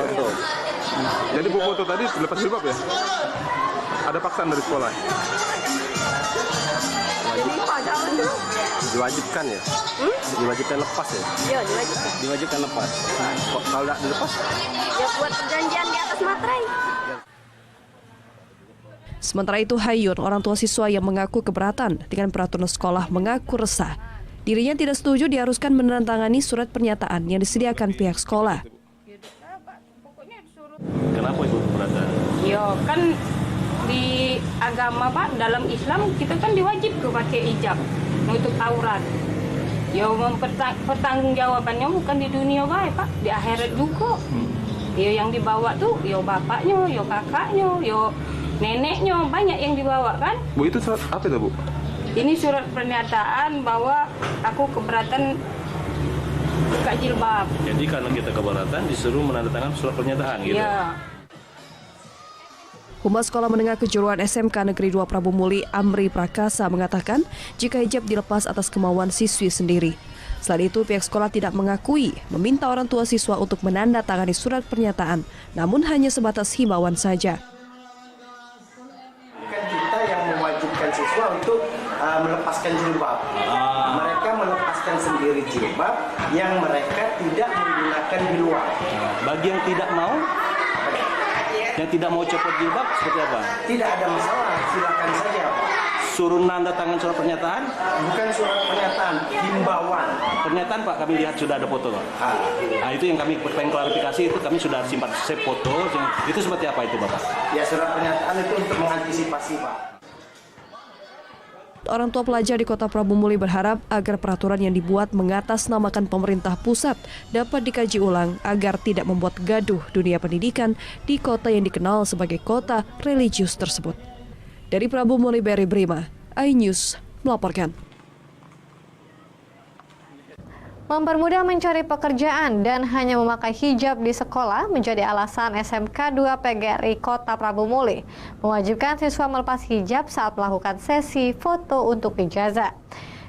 Jadi bu foto tadi lepas jilbab ya? Ada paksaan dari sekolah? Diwajibkan ya? Diwajibkan lepas ya? Iya, diwajibkan. Diwajibkan lepas. Kalau tidak dilepas? Ya buat perjanjian di atas materai. Sementara itu Hayun, orang tua siswa yang mengaku keberatan dengan peraturan sekolah, mengaku resah. Dirinya tidak setuju diharuskan menandatangani surat pernyataan yang disediakan pihak sekolah. Kenapa ibu keberatan? Yo kan di agama Pak, dalam Islam kita kan diwajibkan pakai hijab menutup aurat. Yo pertanggungjawabannya bukan di dunia baik Pak, di akhirat juga. Yo yang dibawa tuh yo bapaknya, yo kakaknya, yo neneknya, banyak yang dibawa kan. Bu itu surat apa itu Bu? Ini surat pernyataan bahwa aku keberatan buka jilbab. Jadi karena kita keberatan disuruh menandatangani surat pernyataan gitu? Iya. Humas Sekolah Menengah Kejuruan SMK Negeri 2 Prabu Muli, Amri Prakasa, mengatakan jika hijab dilepas atas kemauan siswi sendiri. Selain itu, pihak sekolah tidak mengakui meminta orang tua siswa untuk menandatangani surat pernyataan, namun hanya sebatas himbauan saja. Bukan kita yang mewajibkan siswa untuk melepaskan jilbab. Mereka melepaskan sendiri jilbab yang mereka tidak menggunakan di luar. Bagi yang tidak mau, yang tidak mau copot jilbab seperti apa? Tidak ada masalah, silakan saja Pak. Suruh nanda tangan surat pernyataan? Bukan surat pernyataan, himbauan. Pernyataan Pak, kami lihat sudah ada foto Pak. Nah itu yang kami pengen klarifikasi, itu kami sudah simpan save foto. Itu seperti apa itu Bapak? Ya surat pernyataan itu untuk mengantisipasi Pak. Orang tua pelajar di Kota Prabu Muli berharap agar peraturan yang dibuat mengatasnamakan pemerintah pusat dapat dikaji ulang agar tidak membuat gaduh dunia pendidikan di kota yang dikenal sebagai kota religius tersebut. Dari Prabu Muli, Berry Brima, iNews melaporkan. Mempermudah mencari pekerjaan dan hanya memakai hijab di sekolah menjadi alasan SMK 2 PGRI Kota Prabu Muli mewajibkan siswa melepas hijab saat melakukan sesi foto untuk ijazah.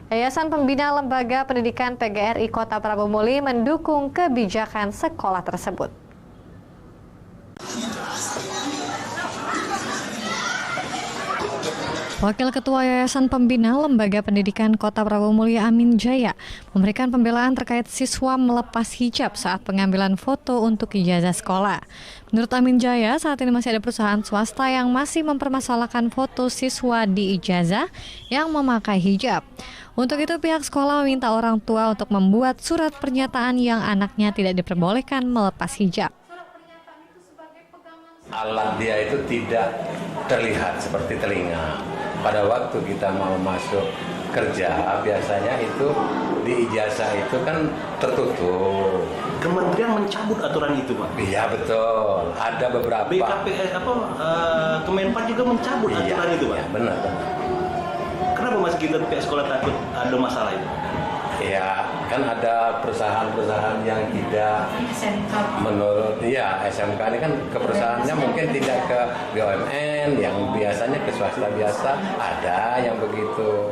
Yayasan Pembina Lembaga Pendidikan PGRI Kota Prabu Muli mendukung kebijakan sekolah tersebut. Wakil Ketua Yayasan Pembina Lembaga Pendidikan Kota Prawomulya Amin Jaya memberikan pembelaan terkait siswa melepas hijab saat pengambilan foto untuk ijazah sekolah. Menurut Amin Jaya, saat ini masih ada perusahaan swasta yang masih mempermasalahkan foto siswa di ijazah yang memakai hijab. Untuk itu pihak sekolah meminta orang tua untuk membuat surat pernyataan yang anaknya tidak diperbolehkan melepas hijab. Alat dia itu tidak terlihat seperti telinga. Pada waktu kita mau masuk kerja, biasanya itu di ijazah itu kan tertutup. Kementerian mencabut aturan itu, Pak? Iya, betul. Ada beberapa. Kemenpan juga mencabut aturan itu, Pak? Iya, benar. Kenapa masih kita pihak sekolah takut ada masalah itu? Ya, kan ada perusahaan-perusahaan yang tidak menurut SMK ini kan ke perusahaannya mungkin tidak ke BUMN, yang biasanya ke swasta biasa, ada yang begitu.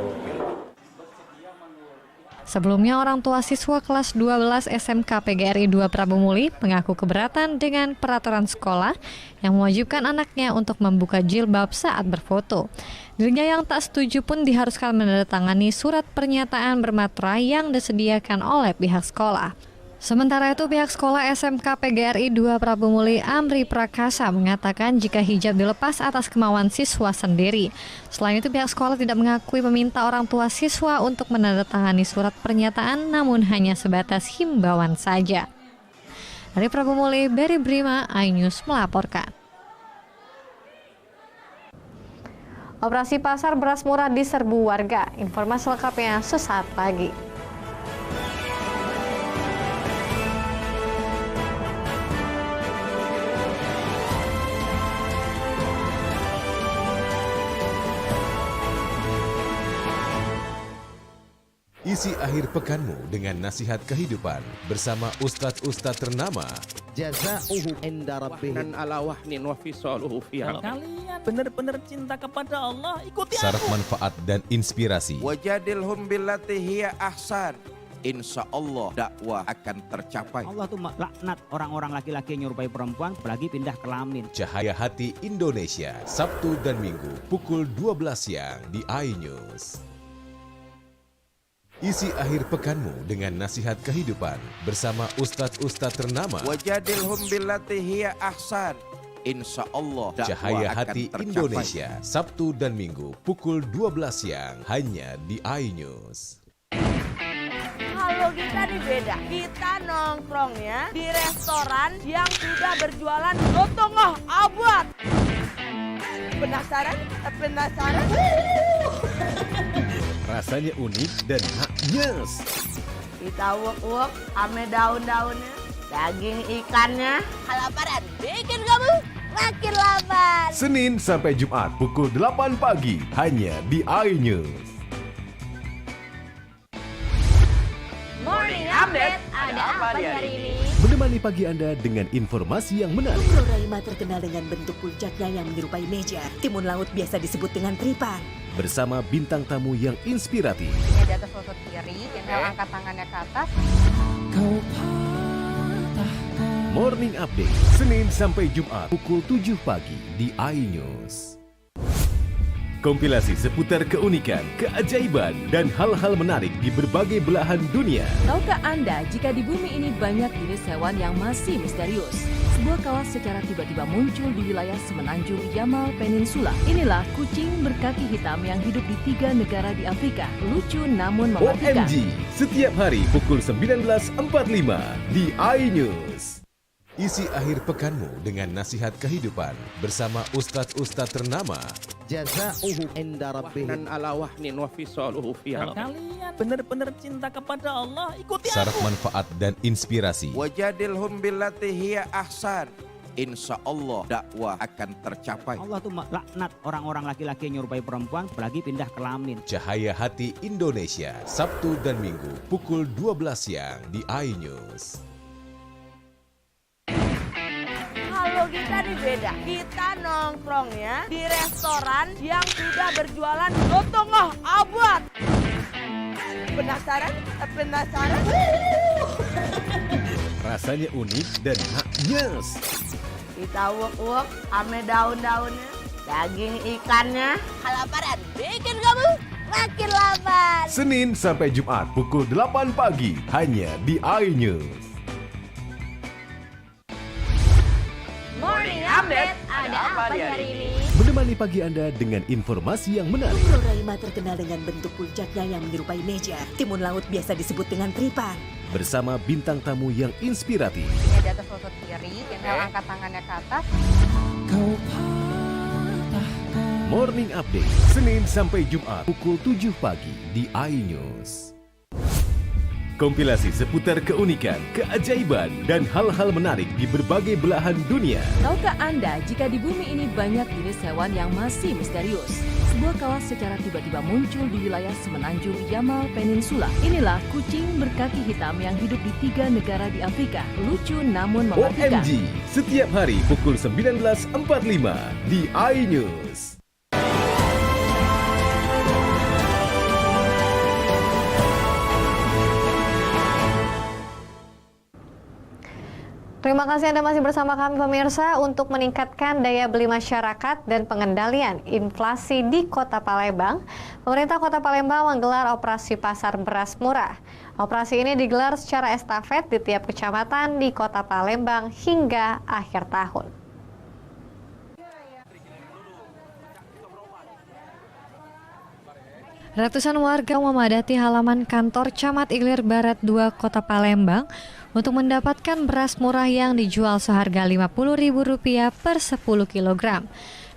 Sebelumnya, orang tua siswa kelas 12 SMK PGRI 2 Prawomulya mengaku keberatan dengan peraturan sekolah yang mewajibkan anaknya untuk membuka jilbab saat berfoto. Dirinya yang tak setuju pun diharuskan menandatangani surat pernyataan bermaterai yang disediakan oleh pihak sekolah. Sementara itu, pihak sekolah SMK PGRI 2 Prawomulya Amri Prakasa mengatakan jika hijab dilepas atas kemauan siswa sendiri. Selain itu, pihak sekolah tidak mengakui meminta orang tua siswa untuk menandatangani surat pernyataan, namun hanya sebatas himbauan saja. Dari Prawomulya, Berry Brima, iNews melaporkan. Operasi pasar beras murah diserbu warga. Informasi lengkapnya sesaat lagi. Isi akhir pekanmu dengan nasihat kehidupan bersama ustadz-ustadz ternama. Jaza'uhu inda rabbihim ala wahnin wa fisaluhu fiha. Kalian benar-benar cinta kepada Allah, ikuti Syarat aku. manfaat dan inspirasi. Wajadilhum billati hiya ahsan. Insya Allah dakwah akan tercapai. Allah tuh laknat orang-orang laki-laki yang nyerupai perempuan apalagi pindah kelamin. Cahaya Hati Indonesia, Sabtu dan Minggu pukul 12 siang di iNews. Isi akhir pekanmu dengan nasihat kehidupan bersama ustadz-ustadz ternama. Wajadilhum billati hiya ahsan. Insya Allah Cahaya dakwah Hati akan tercapai. Indonesia, Sabtu dan Minggu pukul 12 siang hanya di iNews. Kalau kita nih beda, kita nongkrongnya di restoran yang sudah berjualan setengah abad. Penasaran? Penasaran? Rasanya unik dan maknyes. Kita uak-uak ame daun-daunnya, daging ikannya. Kelaparan bikin kamu makin lapar. Senin sampai Jumat pukul 8 pagi hanya di iNews. Morning Update, ada apa di hari ini? Menemani pagi Anda dengan informasi yang menarik. Pulau Raima terkenal dengan bentuk puncaknya yang menyerupai meja. Timun laut biasa disebut dengan tripan. Bersama bintang tamu yang inspiratif. Ini di atas lutut kiri, inhale angkat tangannya ke atas. Morning Update, Senin sampai Jumat pukul 7 pagi di iNews. Kompilasi seputar keunikan, keajaiban, dan hal-hal menarik di berbagai belahan dunia. Tahukah Anda jika di bumi ini banyak jenis hewan yang masih misterius? Sebuah kawas secara tiba-tiba muncul di wilayah semenanjung Yamal Peninsula. Inilah kucing berkaki hitam yang hidup di 3 negara di Afrika. Lucu namun mematikan. OMG, setiap hari pukul 19.45 di iNews. Isi akhir pekanmu dengan nasihat kehidupan bersama ustadz-ustadz ternama. Jaza'uhu inda rabbihim ala wahnin wa fisaluhu fiha. Kalian benar-benar cinta kepada Allah, ikuti Syarat aku. manfaat dan inspirasi. Wajadilhum billati hiya ahsan. Insya Allah dakwah akan tercapai. Allah tuh laknat orang-orang laki-laki yang nyerupai perempuan apalagi pindah kelamin. Cahaya Hati Indonesia, Sabtu dan Minggu pukul 12 siang di iNews. Kalau kita nih beda, kita nongkrongnya di restoran yang sudah berjualan setengah abad. Penasaran? Penasaran? Rasanya unik dan maknyes. Kita uak-uak ame daun-daunnya, Daging ikannya kelaparan bikin kamu makin lapar. Senin sampai Jumat pukul 8 pagi hanya di iNews. Morning Update, ada apa di hari ini? Menemani pagi Anda dengan informasi yang menarik. Roraima terkenal dengan bentuk puncaknya yang menyerupai meja. Timun laut biasa disebut dengan tripan. Bersama bintang tamu yang inspiratif. Ini di atas lutut kiri, tinggal angkat tangannya ke atas. Morning Update, Senin sampai Jumat pukul 7 pagi di iNews. Kompilasi seputar keunikan, keajaiban, dan hal-hal menarik di berbagai belahan dunia. Tahukah Anda jika di bumi ini banyak jenis hewan yang masih misterius? Sebuah kawas secara tiba-tiba muncul di wilayah semenanjung Yamal Peninsula. Inilah kucing berkaki hitam yang hidup di 3 negara di Afrika. Lucu namun mematikan. OMG, setiap hari pukul 19.45 di iNews. Terima kasih Anda masih bersama kami pemirsa. Untuk meningkatkan daya beli masyarakat dan pengendalian inflasi di Kota Palembang, pemerintah Kota Palembang menggelar operasi pasar beras murah. Operasi ini digelar secara estafet di tiap kecamatan di Kota Palembang hingga akhir tahun. Ratusan warga memadati halaman kantor Camat Ilir Barat 2 Kota Palembang untuk mendapatkan beras murah yang dijual seharga Rp50.000 per 10 kg.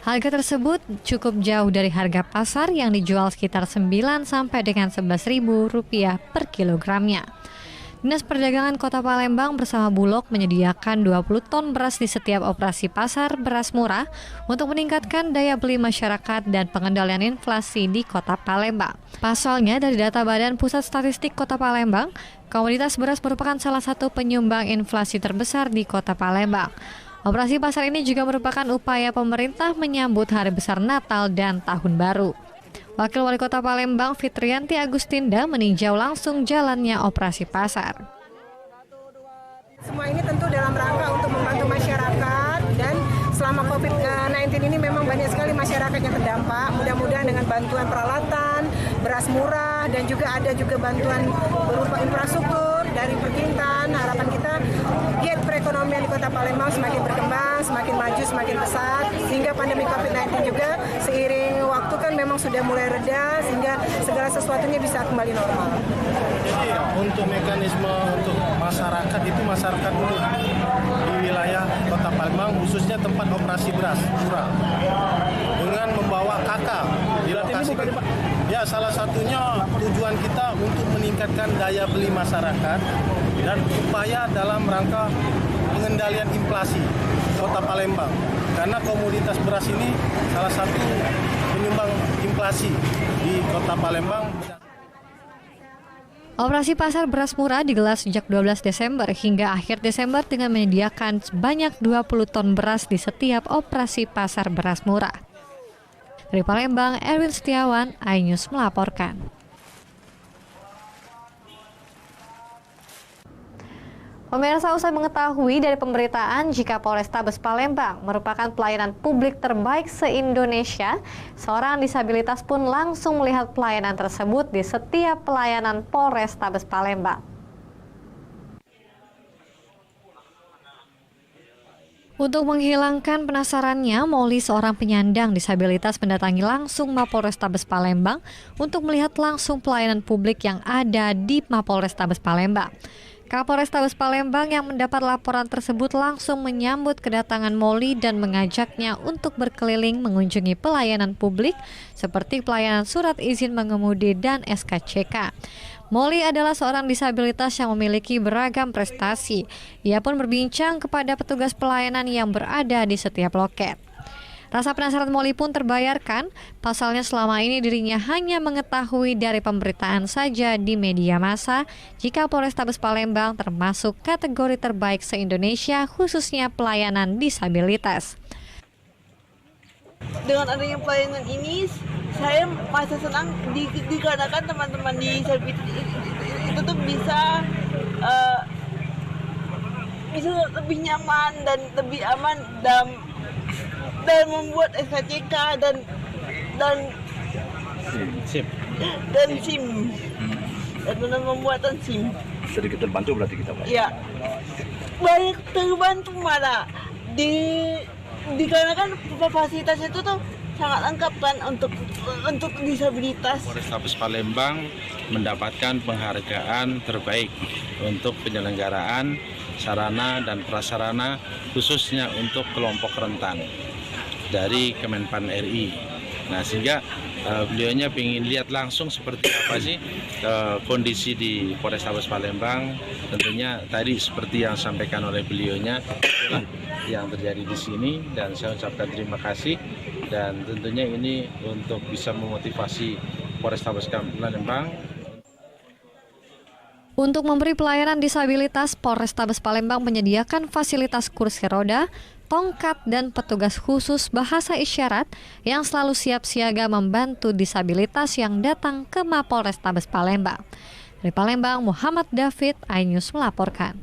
Harga tersebut cukup jauh dari harga pasar yang dijual sekitar 9 sampai dengan Rp11.000 per kilogramnya. Dinas Perdagangan Kota Palembang bersama Bulog menyediakan 20 ton beras di setiap operasi pasar beras murah untuk meningkatkan daya beli masyarakat dan pengendalian inflasi di Kota Palembang. Pasalnya, dari data Badan Pusat Statistik Kota Palembang, komoditas beras merupakan salah satu penyumbang inflasi terbesar di Kota Palembang. Operasi pasar ini juga merupakan upaya pemerintah menyambut hari besar Natal dan Tahun Baru. Wakil Wali Kota Palembang Fitrianti Agustinda meninjau langsung jalannya operasi pasar. Semua ini tentu dalam rangka untuk membantu masyarakat, dan selama COVID-19 ini memang banyak sekali masyarakat yang terdampak. Mudah-mudahan dengan bantuan peralatan, beras murah, dan juga ada bantuan berupa infrastruktur dari Perkintan, harapan kita giat perekonomian di Kota Palembang semakin berkembang, semakin maju, semakin pesat, sehingga pandemi COVID-19 juga seiring waktu kan memang sudah mulai reda, sehingga segala sesuatunya bisa kembali normal. Jadi untuk mekanisme untuk masyarakat itu masyarakat di wilayah Kota Palembang khususnya tempat operasi beras murah dengan membawa KK di lokasi. Ya, salah satunya tujuan kita untuk meningkatkan daya beli masyarakat dan upaya dalam rangka pengendalian inflasi Kota Palembang, karena komoditas beras ini salah satu penyumbang inflasi di Kota Palembang. Operasi pasar beras murah digelar sejak 12 Desember hingga akhir Desember dengan menyediakan sebanyak 20 ton beras di setiap operasi pasar beras murah. Dari Palembang, Erwin Setiawan, iNews melaporkan. Pemirsa, usai mengetahui dari pemberitaan jika Polrestabes Palembang merupakan pelayanan publik terbaik se-Indonesia, seorang disabilitas pun langsung melihat pelayanan tersebut di setiap pelayanan Polrestabes Palembang. Untuk menghilangkan penasarannya, Molly, seorang penyandang disabilitas, mendatangi langsung Mapolrestabes Palembang untuk melihat langsung pelayanan publik yang ada di Mapolrestabes Palembang. Kapolrestabes Palembang yang mendapat laporan tersebut langsung menyambut kedatangan Molly dan mengajaknya untuk berkeliling mengunjungi pelayanan publik seperti pelayanan surat izin mengemudi dan SKCK. Molly adalah seorang disabilitas yang memiliki beragam prestasi. Ia pun berbincang kepada petugas pelayanan yang berada di setiap loket. Rasa penasaran Molly pun terbayarkan, pasalnya selama ini dirinya hanya mengetahui dari pemberitaan saja di media massa jika Polrestabes Palembang termasuk kategori terbaik se-Indonesia khususnya pelayanan disabilitas. Dengan adanya pelayanan ini, saya merasa senang dikarenakan teman-teman disabilitas itu tuh bisa lebih nyaman dan lebih aman dalam membuat SKCK dan SIM. Dan SIM. Dan pembuatan SIM. Sedikit terbantu berarti kita, Pak. Ya. Banyak terbantu malah. Dikarenakan fasilitas itu tuh sangat lengkap kan untuk disabilitas. Polrestabes Palembang mendapatkan penghargaan terbaik untuk penyelenggaraan sarana dan prasarana khususnya untuk kelompok rentan dari Kemenpan RI. Nah, sehingga beliaunya ingin lihat langsung seperti apa sih kondisi di Polrestabes Palembang. Tentunya tadi seperti yang disampaikan oleh beliaunya itulah yang terjadi di sini, dan saya ucapkan terima kasih, dan tentunya ini untuk bisa memotivasi Polrestabes Palembang. Untuk memberi pelayanan disabilitas, Polrestabes Palembang menyediakan fasilitas kursi roda, tongkat, dan petugas khusus bahasa isyarat yang selalu siap siaga membantu disabilitas yang datang ke Mapolrestabes Palembang. Dari Palembang, Muhammad David, iNews melaporkan.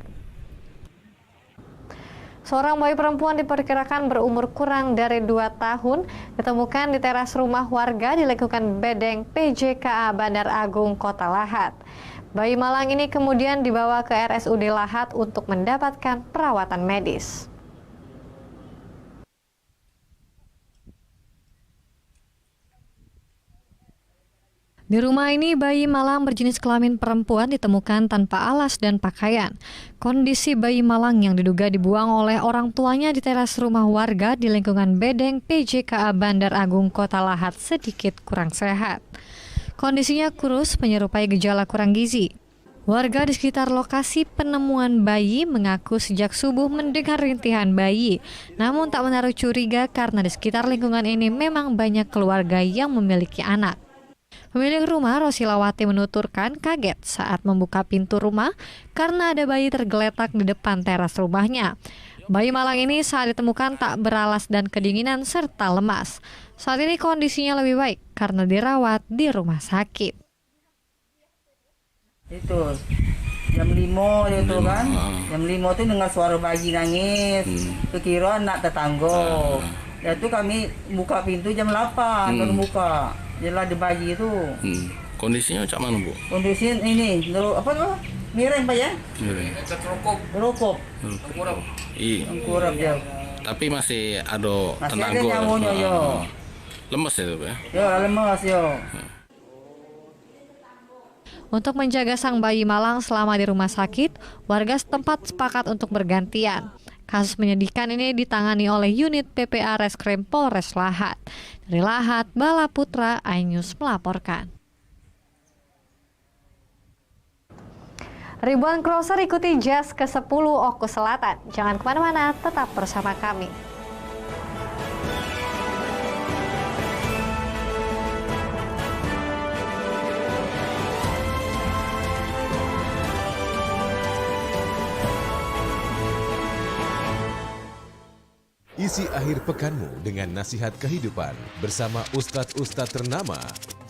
Seorang bayi perempuan diperkirakan berumur kurang dari 2 tahun ditemukan di teras rumah warga di lingkungan Bedeng PJKA Bandar Agung, Kota Lahat. Bayi malang ini kemudian dibawa ke RSUD Lahat untuk mendapatkan perawatan medis. Di rumah ini, bayi malang berjenis kelamin perempuan ditemukan tanpa alas dan pakaian. Kondisi bayi malang yang diduga dibuang oleh orang tuanya di teras rumah warga di lingkungan Bedeng PJKA Bandar Agung, Kota Lahat sedikit kurang sehat. Kondisinya kurus menyerupai gejala kurang gizi. Warga di sekitar lokasi penemuan bayi mengaku sejak subuh mendengar rintihan bayi, namun tak menaruh curiga karena di sekitar lingkungan ini memang banyak keluarga yang memiliki anak. Pemilik rumah, Rosilawati, menuturkan kaget saat membuka pintu rumah karena ada bayi tergeletak di depan teras rumahnya. Bayi malang ini saat ditemukan tak beralas dan kedinginan serta lemas. Saat ini kondisinya lebih baik karena dirawat di rumah sakit. Itu jam 5 itu kan, jam 5 itu dengar suara bayi nangis, kekira anak tetangga. Ya itu kami buka pintu jam 8 baru buka. Jelas di bayi itu. Kondisinya macam mana, Bu? Kondisinya ini, apa tuh? Miring, Pak ya? Miring. Rokok. Iya. Kurap jauh. Tapi masih ada Masih tenaga. ada nyawanya, yo. Lemes ya, Pak? Yo, lemes, yo. Untuk menjaga sang bayi malang selama di rumah sakit, warga setempat sepakat untuk bergantian. Kasus menyedihkan ini ditangani oleh unit PPA Reskrim Polres Lahat. Dari Lahat, Bala Putra, iNews melaporkan. Ribuan crosser ikuti JAS ke-10 Oku Selatan. Jangan kemana-mana, tetap bersama kami. Isi akhir pekanmu dengan nasihat kehidupan bersama ustadz-ustadz ternama.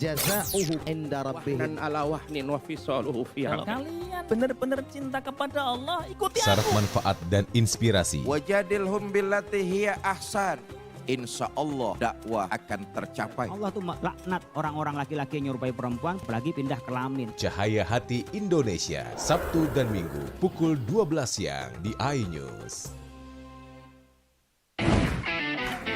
Jazauhu inda rabbih dan ala wahnin wa fisaluhu fiha. Kalau kalian benar-benar cinta kepada Allah, ikuti Syarat aku. manfaat dan inspirasi. Wajadilhum billati hiya ahsan. Insya Allah dakwah akan tercapai. Allah tuh laknat orang-orang laki-laki yang nyerupai perempuan, apalagi pindah kelamin. Cahaya Hati Indonesia, Sabtu dan Minggu pukul 12 siang di iNews.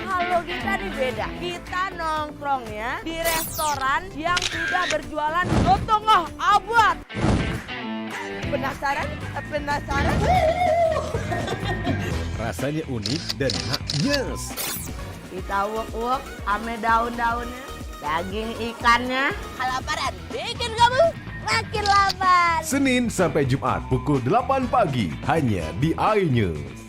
Kalau kita nih beda, kita nongkrongnya di restoran yang sudah berjualan setengah abad. Penasaran? Penasaran? Rasanya unik dan haknyes. Kita uak-uak ame daun-daunnya, daging ikannya. Kelaparan bikin kamu makin lapar. Senin sampai Jumat pukul 8 pagi hanya di iNews.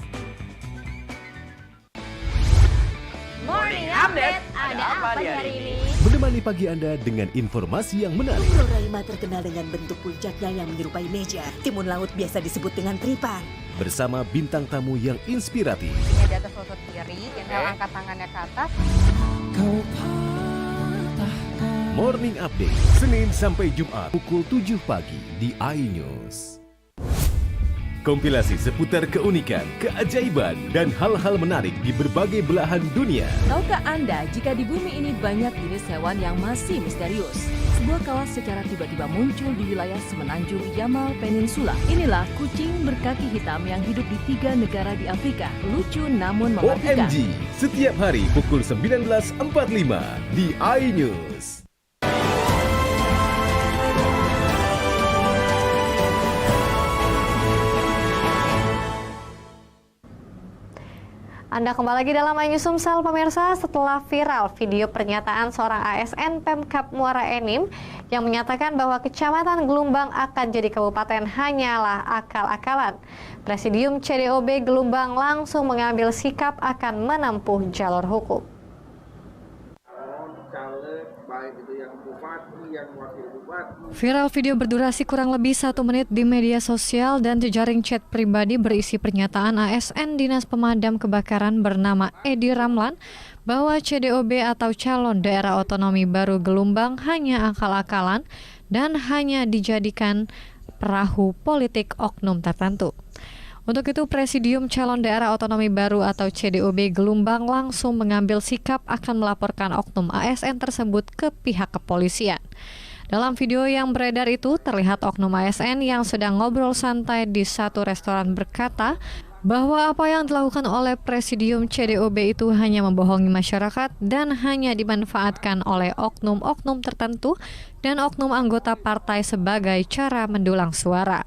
Morning Update, ada apa di hari ini? Menemani pagi Anda dengan informasi yang menarik. Floraima terkenal dengan bentuk puncaknya yang menyerupai meja. Timun laut biasa disebut dengan tripan. Bersama bintang tamu yang inspiratif. Ini di atas lutut kiri, inhale angkat tangannya ke atas. Morning Update, Senin sampai Jumat pukul 7 pagi di iNews. Kompilasi seputar keunikan, keajaiban, dan hal-hal menarik di berbagai belahan dunia. Tahukah Anda jika di bumi ini banyak jenis hewan yang masih misterius? Sebuah kawas secara tiba-tiba muncul di wilayah semenanjung Yamal Peninsula. Inilah kucing berkaki hitam yang hidup di 3 negara di Afrika. Lucu namun mematikan. OMG, setiap hari pukul 19.45 di iNews. Anda kembali lagi dalam iNews Sumsel, pemirsa. Setelah viral video pernyataan seorang ASN Pemkab Muara Enim yang menyatakan bahwa Kecamatan Gelumbang akan jadi kabupaten hanyalah akal-akalan, Presidium CDOB Gelumbang langsung mengambil sikap akan menempuh jalur hukum. Viral video berdurasi kurang lebih 1 menit di media sosial dan jejaring chat pribadi berisi pernyataan ASN Dinas Pemadam Kebakaran bernama Edi Ramlan bahwa CDOB atau calon daerah otonomi baru Gelumbang hanya akal-akalan dan hanya dijadikan perahu politik oknum tertentu. Untuk itu, Presidium Calon Daerah Otonomi Baru atau CDOB Gelumbang langsung mengambil sikap akan melaporkan oknum ASN tersebut ke pihak kepolisian. Dalam video yang beredar itu, terlihat oknum ASN yang sedang ngobrol santai di satu restoran berkata bahwa apa yang dilakukan oleh Presidium CDOB itu hanya membohongi masyarakat dan hanya dimanfaatkan oleh oknum-oknum tertentu dan oknum anggota partai sebagai cara mendulang suara.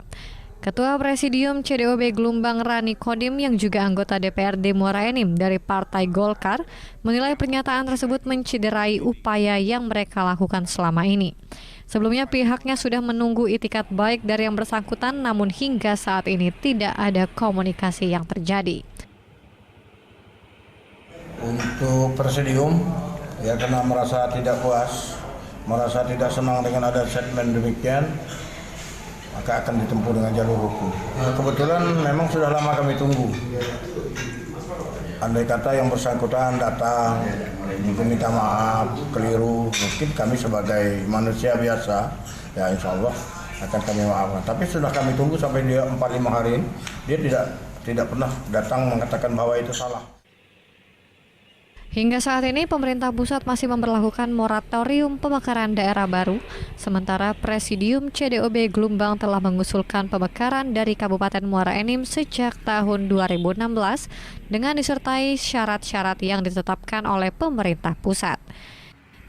Ketua Presidium CDOB Gelumbang Rani Kodim yang juga anggota DPRD Muara Enim dari Partai Golkar menilai pernyataan tersebut menciderai upaya yang mereka lakukan selama ini. Sebelumnya pihaknya sudah menunggu itikat baik dari yang bersangkutan, namun hingga saat ini tidak ada komunikasi yang terjadi. Untuk Presidium, ya karena merasa tidak puas, merasa tidak senang dengan ada statement demikian, maka akan ditempuh dengan jalur hukum. Kebetulan memang sudah lama kami tunggu. Andai kata yang bersangkutan datang, mungkin minta maaf, keliru, mungkin kami sebagai manusia biasa, ya insya Allah akan kami maafkan. Tapi sudah kami tunggu sampai dia 4-5 hari, dia tidak pernah datang mengatakan bahwa itu salah. Hingga saat ini pemerintah pusat masih memberlakukan moratorium pemekaran daerah baru, sementara Presidium CDOB Gelumbang telah mengusulkan pemekaran dari Kabupaten Muara Enim sejak tahun 2016 dengan disertai syarat-syarat yang ditetapkan oleh pemerintah pusat.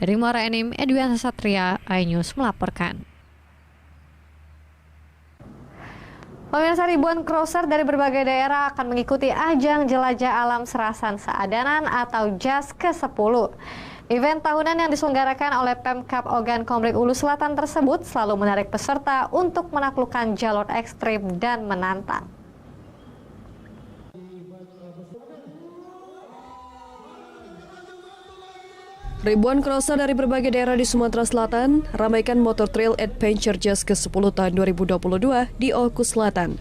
Dari Muara Enim, Edwian Satria, iNews melaporkan. Pemirsa, ribuan crosser dari berbagai daerah akan mengikuti ajang jelajah alam Serasan Saadanan atau JAS ke-10. Event tahunan yang diselenggarakan oleh Pemkab Ogan Komering Ulu Selatan tersebut selalu menarik peserta untuk menaklukkan jalur ekstrim dan menantang. Ribuan crosser dari berbagai daerah di Sumatera Selatan ramaikan Motor Trail Adventure JAS ke-10 tahun 2022 di Oku Selatan.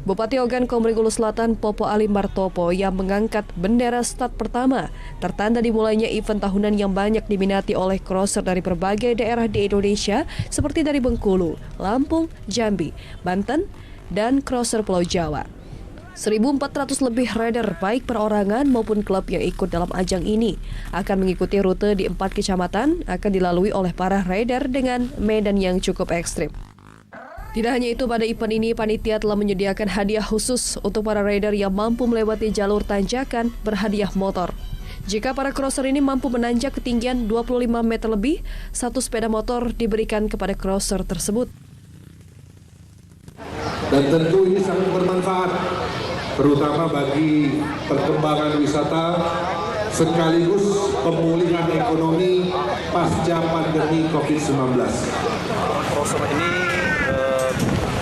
Bupati Ogan Komering Ulu Selatan Popo Ali Martopo yang mengangkat bendera start pertama tertanda dimulainya event tahunan yang banyak diminati oleh crosser dari berbagai daerah di Indonesia seperti dari Bengkulu, Lampung, Jambi, Banten, dan crosser Pulau Jawa. 1.400 lebih rider baik perorangan maupun klub yang ikut dalam ajang ini akan mengikuti rute di 4 kecamatan akan dilalui oleh para rider dengan medan yang cukup ekstrim. Tidak hanya itu, pada event ini panitia telah menyediakan hadiah khusus untuk para rider yang mampu melewati jalur tanjakan berhadiah motor. Jika para crosser ini mampu menanjak ketinggian 25 meter lebih, 1 sepeda motor diberikan kepada crosser tersebut. Dan tentu ini sangat bermanfaat, terutama bagi perkembangan wisata sekaligus pemulihan ekonomi pasca pandemi COVID-19. Crosser ini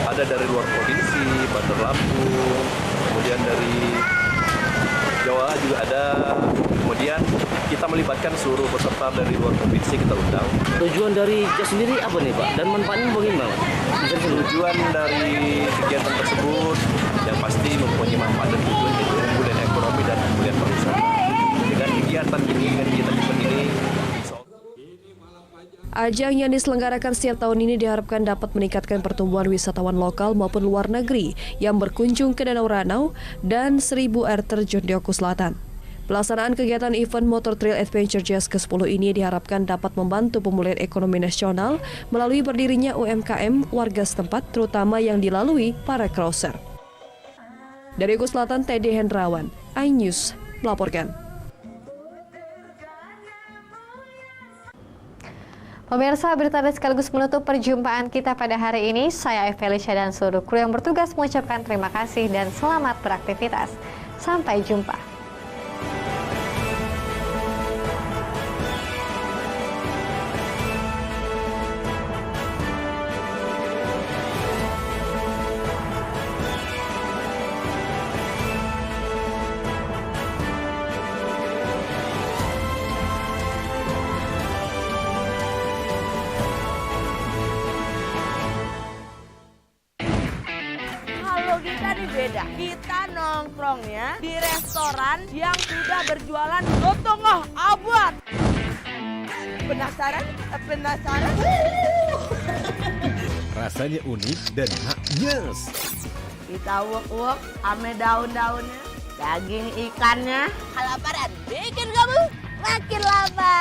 ada dari luar provinsi, Bandar Lampung, kemudian dari Jawa juga ada, kemudian kita melibatkan seluruh peserta dari luar provinsi kita undang. Tujuan dari JAS sendiri apa nih Pak? Dan manfaatnya bagaimana? Tujuan dari kegiatan tersebut yang pasti mempunyai manfaat dan tujuan yaitu pemulihan ekonomi dan pemulihan pariwisata. Dengan kegiatan kita ini Ajang yang diselenggarakan setiap tahun ini diharapkan dapat meningkatkan pertumbuhan wisatawan lokal maupun luar negeri yang berkunjung ke Danau Ranau dan 1000 air terjun di Oku Selatan. Pelaksanaan kegiatan event Motor Trail Adventure Jazz ke-10 ini diharapkan dapat membantu pemulihan ekonomi nasional melalui berdirinya UMKM warga setempat, terutama yang dilalui para crosser. Dari Oku Selatan, Teddy Hendrawan, iNews melaporkan. Pemirsa, berita sekaligus menutup perjumpaan kita pada hari ini. Saya Evelisha dan seluruh kru yang bertugas mengucapkan terima kasih dan selamat beraktivitas. Sampai jumpa. Kita nih beda, kita nongkrongnya di restoran yang sudah berjualan setengah abad. Penasaran? Penasaran? Rasanya unik dan haknyes. Kita uak-uak ame daun-daunnya, daging ikannya. Kelaparan bikin kamu makin lapar.